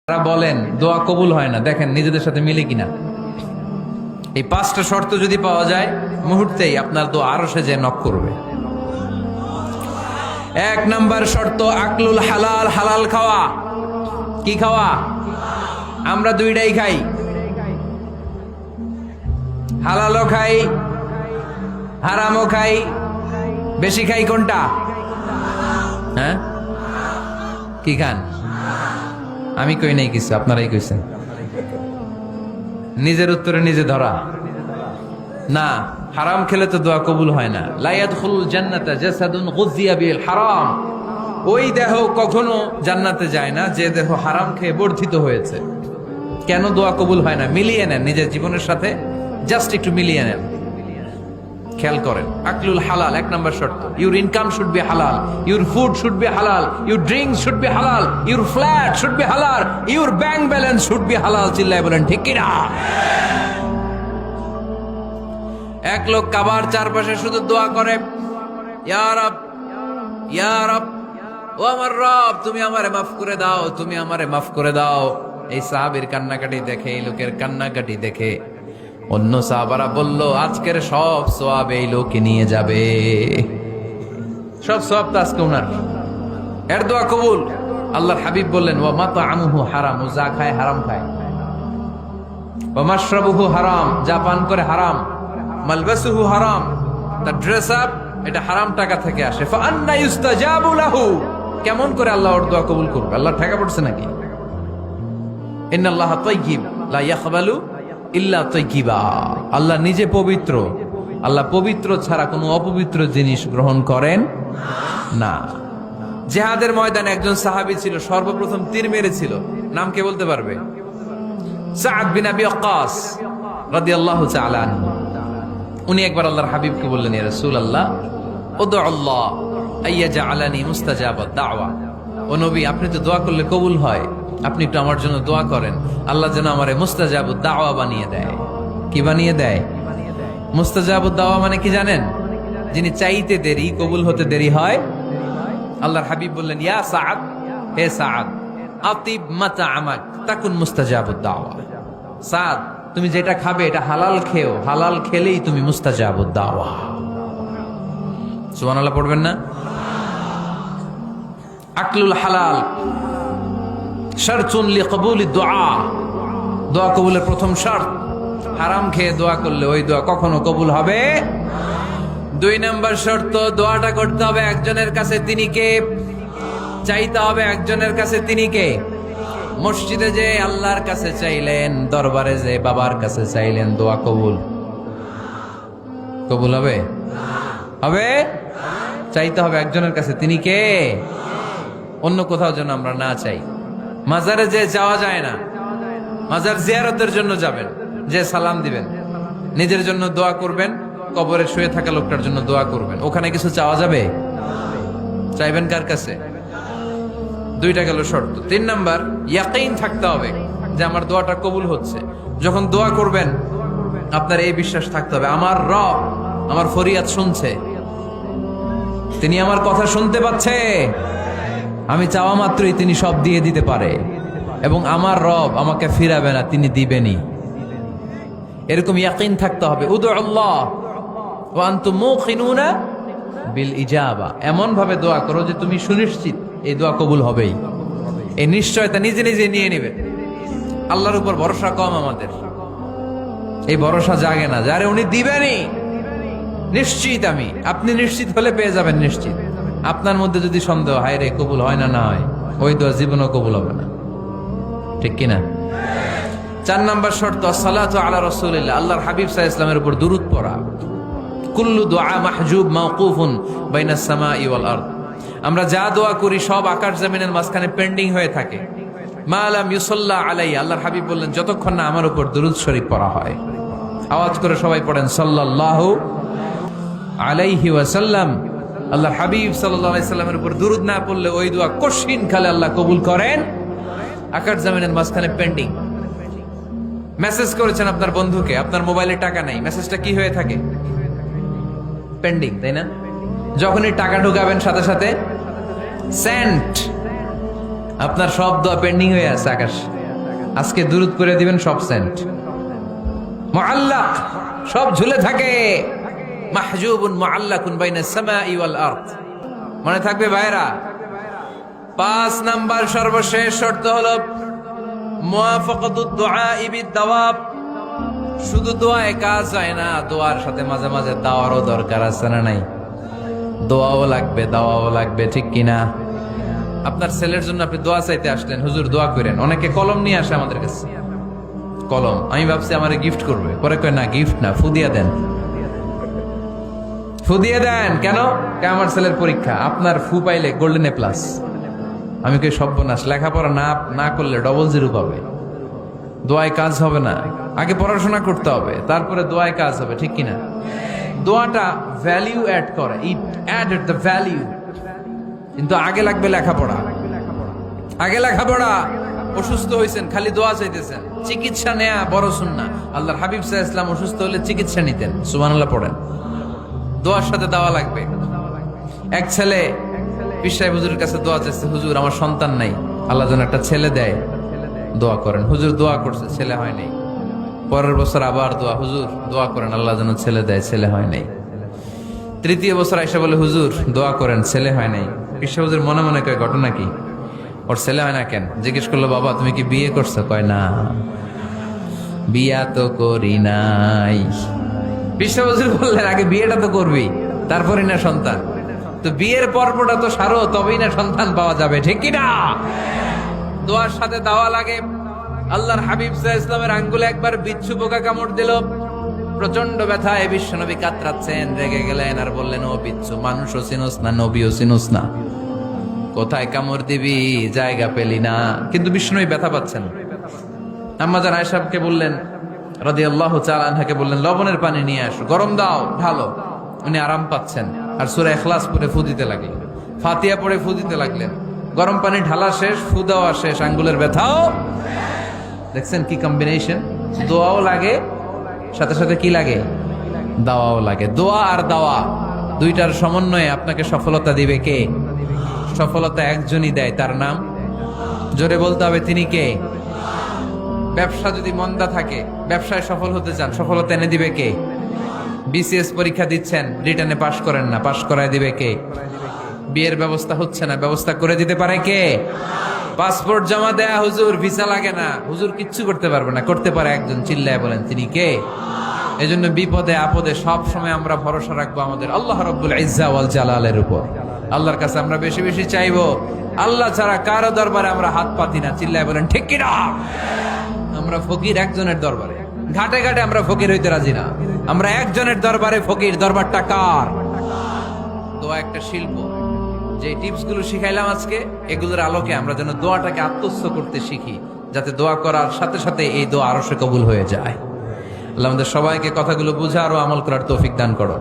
তারা বলেন দোয়া কবুল হয় না, দেখেন নিজেদের সাথে মিলে কিনা। এই পাঁচটা শর্ত যদি পাওয়া যায়, মুহূর্তেই আপনার দোয়া আরশে যে নক করবে। এক নাম্বার শর্ত আকলুল হালাল, হালাল খাওয়া। কি খাওয়া? আমরা দুইটাই খাই, হালালও খাই হারামও খাই। বেশি খাই কোনটা? হ্যাঁ, কি খান? আমি কই নাই কিছু, আপনারাই কইছেন। নিজের উত্তরে নিজে ধরা না। হারাম খেলে তো দোয়া কবুল হয় না। লা ইয়াদখুলুল জান্নাতা জাসাদুন গুযিয়া বিল হারাম। ওই দেহ কখনো জান্নাতে যায় না যে দেহ হারাম খেয়ে বর্ধিত হয়েছে। কেন দোয়া কবুল হয় না? মিলিয়ে নেন নিজের জীবনের সাথে, জাস্ট একটু মিলিয়ে নেন, খেয়াল করেন। আকলুল হালাল এক নাম্বার শর্ত। ইউর ইনকাম শুড বি হালাল, ইউর ফুড শুড বি হালাল, ইউর ড্রিঙ্কস শুড বি হালাল, ইউর ফ্ল্যাট শুড বি হালাল, your bank balance should be হালাল। চিল্লায় বলেন ঠিক কিনা? এক লোক কাবার চারপাশে শুধু দোয়া করে, ইয়া রব, ইয়া রব, ও আমার রব, তুমি আমারে মাফ করে দাও, তুমি আমারে মাফ করে দাও। এই সাহাবীর কান্নাকাটি দেখে, এই লোকের কান্নাকাটি দেখে অন্য সাহাবারা বলল, আজকের সব সওয়াব এই লোকে নিয়ে যাবে। সব সওয়াব তো আজকে ওনার। এর দোয়া কবুল। আল্লাহর হাবিব বললেন, ওয়া মাতআমুহু হারাম, ও যা খায় হারাম খায়। ওয়া মাশরাবুহু হারাম, যা পান করে হারাম। মালবাসুহু হারাম, তার ড্রেস আপ এটা হারাম টাকা থেকে আসে। ফাআন্না ইউস্তাজাবু লাহু, কেমন করে আল্লাহ ওর দোয়া কবুল করবে? আল্লাহ ঠেকা পড়ছে নাকি? ইন্নাল্লাহা তাইয়্যিব লা ইয়াকবালু ইল্লা তাইয়্যিবা। আল্লাহ নিজে পবিত্র, আল্লাহ পবিত্র ছাড়া কোনো অপবিত্র জিনিস গ্রহণ করেন না। জিহাদের ময়দানে একজন সাহাবী ছিল, সর্বপ্রথম তীর মেরেছিল। নাম কে বলতে পারবে? সাদ বিন আবি ওয়াক্কাস রাদিয়াল্লাহু তাআলা আনহু। উনি একবার আল্লাহর হাবিবকে বললেন, ইয়া রাসূলুল্লাহ, উদু আল্লাহ আইয়াজআলানি মুস্তাজাবাদ দাওয়া। ও নবী, আপনি তো দোয়া করলে কবুল হয়, আপনি একটু আমার জন্য দোয়া করেন, আল্লাহ যেন আমারে মুস্তাজাবুদ দাওয়া বানিয়ে দেয়। কি বানিয়ে দেয়? মুস্তাজাবুদ দাওয়া মানে কি জানেন? যিনি চাইতে দেরি, কবুল হতে দেরি হয়। আল্লাহর হাবিব বললেন, ইয়া সাআদ, হে সাআদ, আতিব মাতআমাক তাকুন মুস্তাজাবুদ দাওয়া। সাদ, তুমি যেটা খাবে এটা হালাল খেও, হালাল খেলেই তুমি মুস্তাজাবুদ দাওয়া। সুবহানাল্লাহ পড়বেন না? আকলুল হালাল শারতুন লিকবুলিদ দুআ, দোয়া কবুলের প্রথম শর্ত। হারাম খেয়ে দোয়া করলে ওই দোয়া কখনো কবুল হবে। দুই নাম্বার শর্ত, দোয়াটা করতে হবে একজনের কাছে, তিনি কে? চাইতে হবে একজনের কাছে, তিনি কে? মসজিদে যে আল্লাহর কাছে চাইলেন, দরবারে যে বাবার কাছে চাইলেন, দোয়া কবুল কবুল হবে? হবে? চাইতে হবে একজনের কাছে, তিনি কে? অন্য কোথাও যেন আমরা না চাই। মাজারে যে যাওয়া যায় না, মাজার জিয়ারতের জন্য যাবেন, যে সালাম দিবেন, নিজের জন্য দোয়া করবেন, কবরে শুয়ে থাকা লোকটার জন্য দোয়া করবেন। ওখানে কিছু চাওয়া যাবে? চাইবেন কার কাছে? দুইটা গেল শর্ত। তিন নাম্বার, ইয়াকিন থাকতে হবে যে আমার দোয়াটা কবুল হচ্ছে। যখন দোয়া করবেন আপনার এই বিশ্বাস থাকতে হবে, আমার রব আমার ফরিয়াদ শুনছে, তিনি আমার কথা শুনতে পাচ্ছে, আমি চাওয়া মাত্রই তিনি সব দিয়ে দিতে পারে, এবং আমার রব আমাকে ফিরাবে না, তিনি দিবেনই। এরকম ইয়াকিন থাকতে হবে। উদু আল্লাহ ওয়া আনতুম মুকিনুনা বিল ইজাবা, এমন ভাবে দোয়া করো যে তুমি সুনিশ্চিত এই দোয়া কবুল হবেই। এই নিশ্চয়তা নিজে নিজে নিয়ে নেবে। আল্লাহর উপর ভরসা কম আমাদের, এই ভরসা জাগে না, যারে উনি দিবেনই নিশ্চিত আমি। আপনি নিশ্চিত হলে পেয়ে যাবেন নিশ্চিত। আপনার মধ্যে যদি সন্দেহ, হায় রে কবুল হয় না, না হয়, ওই দোয়া জীবনও কবুল হবে না। ঠিক কিনা? চার নাম্বার শর্ত, সালাতু আলা রাসূলিল্লাহ, আল্লাহর হাবিব সাল্লাল্লাহু আলাইহি ওয়াসাল্লামের উপর দুরূদ পড়া। কুল্লু দুআ মাহজুব মাওকুফুন বাইনাস সামাই ওয়াল আরদ। আমরা যা দোয়া করি সব আকাশ জমিনের মাঝখানে পেন্ডিং হয়ে থাকে। মা লাম ইউসাল্লা আলাইহি, আল্লাহর হাবিব বললেন, যতক্ষণ না আমার উপর দুরূদ শরীফ পড়া হয়। আওয়াজ করে সবাই পড়েন, সাল্লাল্লাহু আলাইহি ওয়াসাল্লাম। আল্লাহর হাবিব সাল্লাল্লাহু আলাইহি সাল্লামের উপর দুরূদ না পড়লে ওই দোয়া কঠিন কালে আল্লাহ কবুল করেন। আকাশ জমিনের মাঝখানে পেন্ডিং। মেসেজ করেছেন আপনার বন্ধুকে, আপনার মোবাইলে টাকা নাই, মেসেজটা কি হয়ে থাকে? পেন্ডিং, তাই না? যখনই টাকা ঢুকাবেন সাথে সাথে সেন্ট, আপনার সব দোয়া পেন্ডিং হয়ে আছে আকাশ। আজকে দুরুদ করে দিবেন সব সেন্ট মুআল্লাক, সব ঝুলে থাকে। মাহজুবুন মুআল্লাকুন বাইনাস সামাই ওয়াল আরদ। মনে থাকবে ভাইরা। 5 নাম্বার সর্বশেষ শর্ত হলো মুওয়াফাকাতুদ দুআই বিদ-দাওয়াব। শুধু দোয়ায় কাজ হয় না, দোয়ার সাথে মাঝে মাঝে দাওয়ারও দরকার আছে না নাই? দোয়াও লাগবে, দাওয়াও লাগবে, ঠিক কিনা? আপনার ছেলের জন্য আপনি দোয়া চাইতে আসলেন, হুজুর দোয়া করেন। অনেকে কলম নিয়ে আসে আমাদের কাছে, কলম। আমি ভাবছি আমারে গিফট করবে, পরে কয় না, গিফট না, ফুদিয়া দেন। ফুদিয়ে দেন কেন? আমার ছেলের পরীক্ষা, আপনার ফু পাইলে গোল্ডেন এ প্লাস। আমি কই সর্বনাশ, লেখাপড়া না করলে ডবল জিরো পাবে, দোয়ায় কাজ হবে না। আগে পড়াশোনা করতে হবে, তারপরে দোয়ায় কাজ হবে, ঠিক কিনা? দোয়াটা ভ্যালিউ অ্যাড করে, ইট অ্যাডেড দ্য ভ্যালিউ। কিন্তু আগে লাগবে লেখাপড়া, আগে লেখাপড়া। অসুস্থ হয়েছেন, খালি দোয়া চাইতেছেন। চিকিৎসা নেয়া বড় সুন্নাহ। আল্লাহর হাবিব সাল্লাল্লাহু আলাইহি ওয়াসাল্লাম অসুস্থ হলে চিকিৎসা নিতেন। সুবহানাল্লাহ পড়েন। দোয়ার সাথে দাওয়া লাগবে। এক ছেলে পীর সাহেব হুজুরের কাছে দোয়া চাইছে, হুজুর আমার সন্তান নাই, আল্লাহ যেন একটা ছেলে দেয়, দোয়া করেন। হুজুর দোয়া করছে, ছেলে হয় নাই। পরের বছর আবার দোয়া, হুজুর দোয়া করেন আল্লাহ যেন ছেলে দেয়, ছেলে হয় নাই। তৃতীয় বছর আইসা বলে, হুজুর দোয়া করেন, ছেলে হয় নাই। পীর সাহেব হুজুর মনে মনে কয়, ঘটনা কি? ওর ছেলে হয় না কেন? জিজ্ঞেস করলো, বাবা তুমি কি বিয়ে করছো? কয় না, বিয়া তো করি নাই। পীর সাহেব হুজুর বললেন, আগে বিয়েটা তো করবি, তারপরে না সন্তান। তো বিয়ের পর্বটা তো সারো, তবেই না সন্তান পাওয়া যাবে, ঠিক কিনা? দোয়ার সাথে দাওয়া লাগে। আল্লাহর হাবিব সাল্লাল্লাহু আলাইহি ওয়াসাল্লামের আঙ্গুলে একবার বিচ্ছু পোকা কামড় দিল। প্রচন্ড ব্যথায় বিশ্বনবী কাতরাচ্ছেন, রেগে গেলেন আর বললেন, ও বিচ্ছু, মানুষও চিনোস না, নবীও চিনোস না, কোথায় কামড় দিবি, জায়গা পেলি না। কিন্তু বিশ্বনবী ব্যথা পাচ্ছেন। আম্মা জান আয়েশাকে বললেন, রাদিয়াল্লাহু তাআলা আনহাকে বললেন, লবণের পানি নিয়ে আসো, গরম দাও, ঢালো। উনি আরাম পাচ্ছেন। আর সূরা ইখলাস পড়ে ফু দিতে লাগলেন, ফাতিহা পড়ে ফু দিতে লাগলেন। গরম পানি ঢালা শেষ, ফু দেওয়া শেষ, আঙ্গুলের ব্যথাও। দেখছেন কি কম্বিনেশন? দোয়াও লাগে, সাথে সাথে কি লাগে? দাওয়াও লাগে। দোয়া আর দাওয়া দুইটার সমন্বয়ে আপনাকে সফলতা দিবে কে? সফলতা একজনই দেয়, তার নাম জোরে বলতে হবে, তিনি কে? ব্যবসা যদি মন্দা থাকে, ব্যবসায় সফল হতে চান, সফলতা এনে দিবে কে? বিসিএস পরীক্ষা দিচ্ছেন, রিটেনে পাশ করেন না, পাশ করায় দিবে কে? বিয়ের ব্যবস্থা হচ্ছে না, ব্যবস্থা করে দিতে পারে কে? পাসপোর্ট জমা দেয়া, হুজুর ভিসা লাগে না, হুজুর কিচ্ছু করতে পারবে না, করতে পারে একজন, চিল্লায় বলেন তিনি কে? এজন্য বিপদে আপদে সব সময় আমরা ভরসা রাখবো আমাদের আল্লাহ রাব্বুল ইজ্জা ওয়াল জালালের উপর। আল্লাহর কাছে আমরা বেশি বেশি চাইবো। আল্লাহ ছাড়া কারো দরবারে আমরা হাত পাতি না, চিল্লায় বলেন ঠিক কিনা? আমরা ফকির একজনের দরবারে, ঘাটে ঘাটে আমরা ফকির হইতে রাজি না, আমরা একজনের দরবারে ফকির। দরবারটা কার? দোয়া একটা শিল্প। যে টিপস গুলো শিখাইলাম আজকে, এগুলোর আলোকে আমরা যেন দোয়াটাকে আত্মস্থ করতে শিখি, যাতে দোয়া করার সাথে সাথে এই দোয়া আরো সে কবুল হয়ে যায়। আল্লাহ আমাদের সবাইকে কথাগুলো বুঝা আরো আমল করার তৌফিক দান করো।